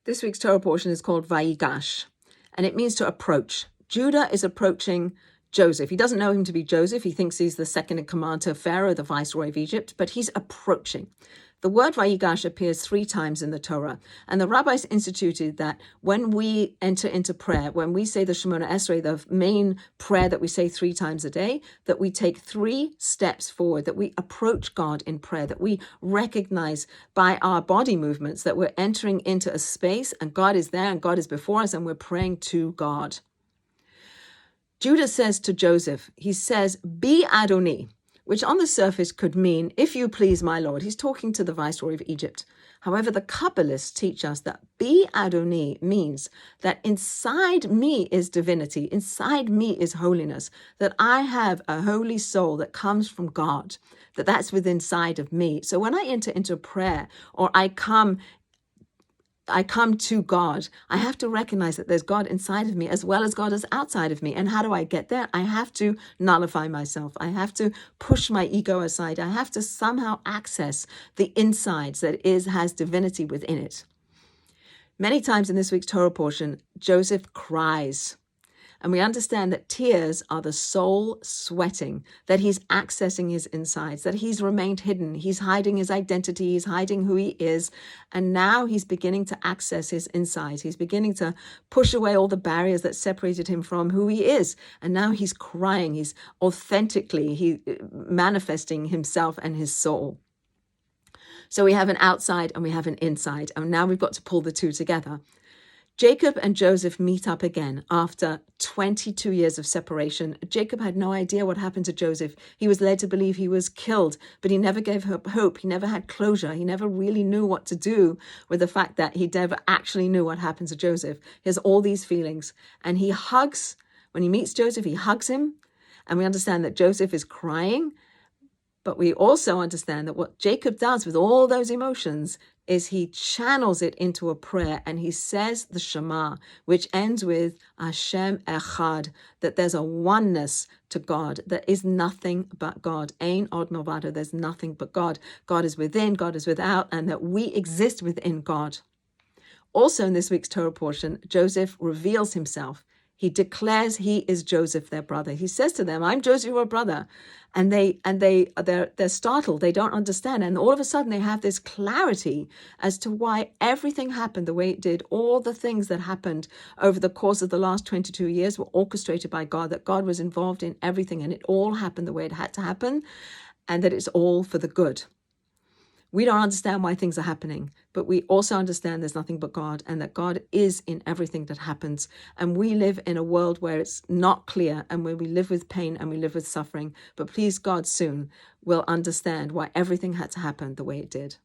This week's Torah portion is called Vayigash, and it means to approach. Judah is approaching Joseph. He doesn't know him to be Joseph. He thinks he's the second in command to Pharaoh, the viceroy of Egypt, but he's approaching. The word Vayigash appears 3 times in the Torah, and the rabbis instituted that when we enter into prayer, when we say the Shemona Esrei, the main prayer that we say 3 times a day, that we take 3 steps forward, that we approach God in prayer, that we recognize by our body movements that we're entering into a space and God is there and God is before us and we're praying to God. Judah says to Joseph, he says, "Be Adoni," which on the surface could mean, "If you please, my Lord." He's talking to the viceroy of Egypt. However, the Kabbalists teach us that "Be Adoni" means that inside me is divinity, inside me is holiness, that I have a holy soul that comes from God, that's within inside of me. So when I enter into prayer or I come to God, I have to recognize that there's God inside of me as well as God is outside of me. And how do I get there? I have to nullify myself. I have to push my ego aside. I have to somehow access the insides that has divinity within it. Many times in this week's Torah portion, Joseph cries. And we understand that tears are the soul sweating, that he's accessing his insides, that he's remained hidden. He's hiding his identity. He's hiding who he is. And now he's beginning to access his insides. He's beginning to push away all the barriers that separated him from who he is. And now he's crying. He's authentically manifesting himself and his soul. So we have an outside and we have an inside. And now we've got to pull the 2 together. Jacob and Joseph meet up again after 22 years of separation. Jacob had no idea what happened to Joseph. He was led to believe he was killed, but he never gave up hope. He never had closure. He never really knew what to do with the fact that he never actually knew what happened to Joseph. He has all these feelings, and he hugs, when he meets Joseph, he hugs him, and we understand that Joseph is crying, but we also understand that what Jacob does with all those emotions is he channels it into a prayer, and he says the Shema, which ends with Hashem Echad, that there's a oneness to God, that is nothing but God. Ein od milvado, there's nothing but God. God is within, God is without, and that we exist within God. Also in this week's Torah portion, Joseph reveals himself. He declares he is Joseph, their brother. He says to them, "I'm Joseph, your brother." And they're startled. They don't understand. And all of a sudden they have this clarity as to why everything happened the way it did. All the things that happened over the course of the last 22 years were orchestrated by God, that God was involved in everything and it all happened the way it had to happen, and that it's all for the good. We don't understand why things are happening, but we also understand there's nothing but God, and that God is in everything that happens. And we live in a world where it's not clear, and where we live with pain and we live with suffering. But please God, soon we'll understand why everything had to happen the way it did.